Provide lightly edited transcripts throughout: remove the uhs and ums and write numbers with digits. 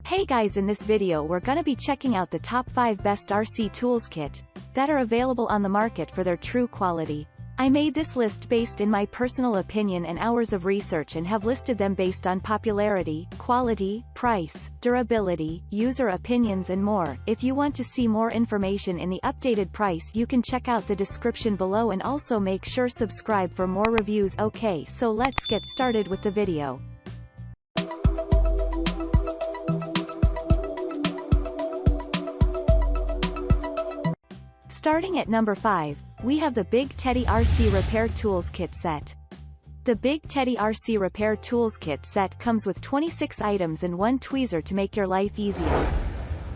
Hey guys, in this video we're gonna be checking out the top 5 best RC tools kit that are available on the market for their true quality. I made this list based in my personal opinion and hours of research and have listed them based on popularity, quality, price, durability, user opinions and more. If you want to see more information in the updated price, you can check out the description below and also make sure subscribe for more reviews. Okay, so let's get started with the video. Starting at number 5, we have the Bigteddy RC Repair Tools Kit Set. The Bigteddy RC Repair Tools Kit Set comes with 26 items and one tweezer to make your life easier.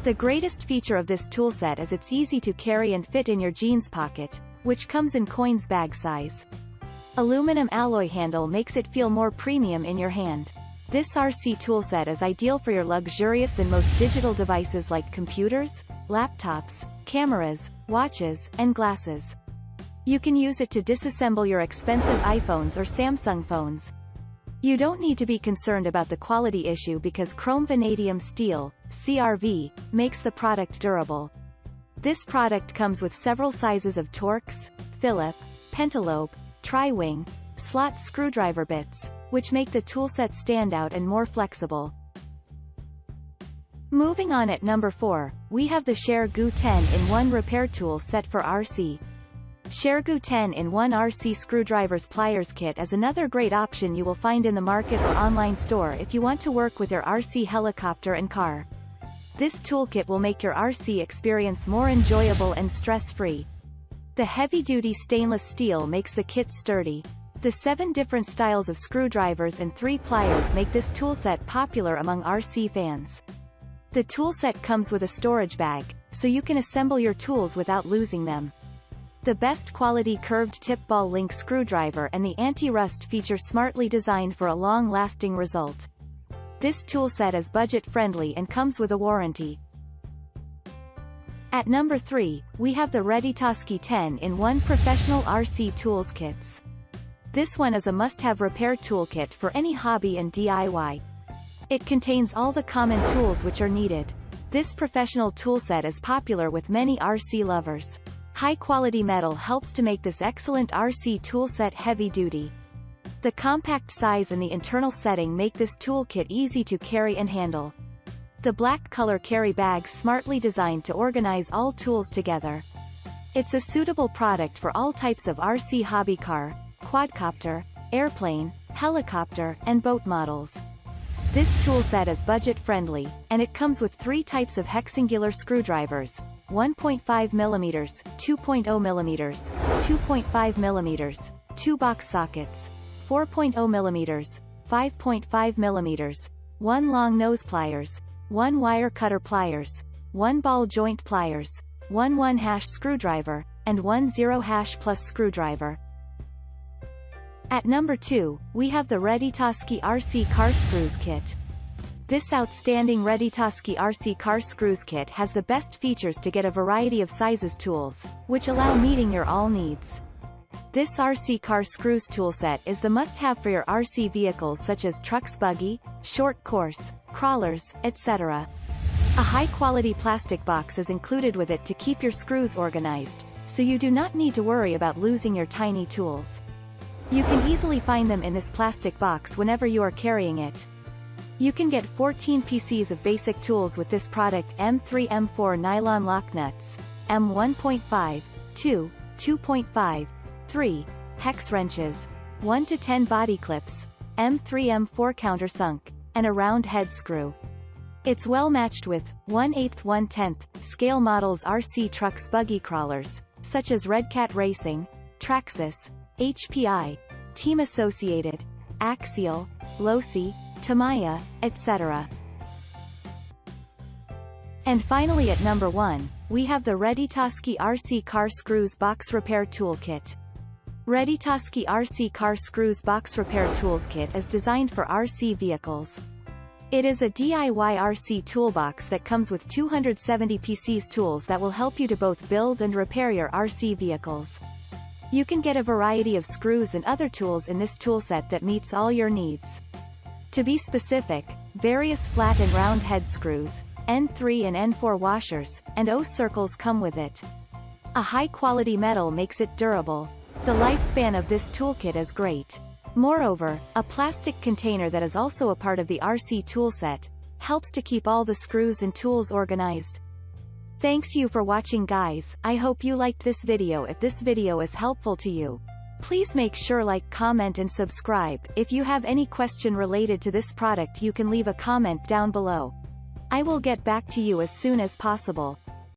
The greatest feature of this tool set is it's easy to carry and fit in your jeans pocket, which comes in coins bag size. Aluminum alloy handle makes it feel more premium in your hand. This RC tool set is ideal for your luxurious and most digital devices like computers, laptops, cameras, watches, and glasses. You can use it to disassemble your expensive iPhones or Samsung phones. You don't need to be concerned about the quality issue because chrome vanadium steel, CRV, makes the product durable. This product comes with several sizes of Torx, Phillip, Pentalobe, Tri-Wing, slot screwdriver bits, which make the toolset stand out and more flexible. Moving on at number 4, we have the ShareGoo 10-in-1 Repair Tool Set for RC. ShareGoo 10-in-1 RC Screwdrivers Pliers Kit is another great option you will find in the market or online store if you want to work with your RC helicopter and car. This toolkit will make your RC experience more enjoyable and stress-free. The heavy-duty stainless steel makes the kit sturdy. The 7 different styles of screwdrivers and 3 pliers make this toolset popular among RC fans. The toolset comes with a storage bag, so you can assemble your tools without losing them. The best quality curved tip ball link screwdriver and the anti-rust feature smartly designed for a long-lasting result. This toolset is budget-friendly and comes with a warranty. At number 3, we have the Readytosky 10-in-1 Professional RC Tools Kits. This one is a must-have repair toolkit for any hobby and DIY. It contains all the common tools which are needed. This professional toolset is popular with many RC lovers. High-quality metal helps to make this excellent RC toolset heavy-duty. The compact size and the internal setting make this toolkit easy to carry and handle. The black color carry bag smartly designed to organize all tools together. It's a suitable product for all types of RC hobby car, quadcopter, airplane, helicopter, and boat models. This toolset is budget-friendly, and it comes with 3 types of hexangular screwdrivers, 1.5 mm, 2.0 mm, 2.5 mm, 2 box sockets, 4.0 mm, 5.5 mm, 1 long nose pliers, 1 wire cutter pliers, 1 ball joint pliers, 1 1/2 screwdriver, and 1 0/ plus screwdriver. At number 2, we have the Readytosky RC Car Screws Kit. This outstanding Readytosky RC Car Screws Kit has the best features to get a variety of sizes tools, which allow meeting your all needs. This RC Car Screws toolset is the must-have for your RC vehicles such as trucks, buggy, short course, crawlers, etc. A high-quality plastic box is included with it to keep your screws organized, so you do not need to worry about losing your tiny tools. You can easily find them in this plastic box whenever you are carrying it. You can get 14 PCs of basic tools with this product: M3 M4 nylon lock nuts, M1.5, 2, 2.5, 3, hex wrenches, 1 to 10 body clips, M3 M4 countersunk, and a round head screw. It's well matched with 1/8 1/10 scale models RC trucks buggy crawlers, such as Redcat Racing, Traxxas, HPI, Team Associated, Axial, Losi, Tamiya, etc. And finally at number 1, we have the Readytosky RC Car Screws Box Repair Toolkit. Readytosky RC Car Screws Box Repair Tools Kit is designed for RC vehicles. It is a DIY RC toolbox that comes with 270 PCs tools that will help you to both build and repair your RC vehicles. You can get a variety of screws and other tools in this toolset that meets all your needs. To be specific, various flat and round head screws, N3 and N4 washers, and O circles come with it. A high-quality metal makes it durable. The lifespan of this toolkit is great. Moreover, a plastic container that is also a part of the RC toolset helps to keep all the screws and tools organized. Thanks you for watching, guys. I hope you liked this video. If this video is helpful to you, please make sure like, comment and subscribe. If you have any question related to this product, you can leave a comment down below. I will get back to you as soon as possible.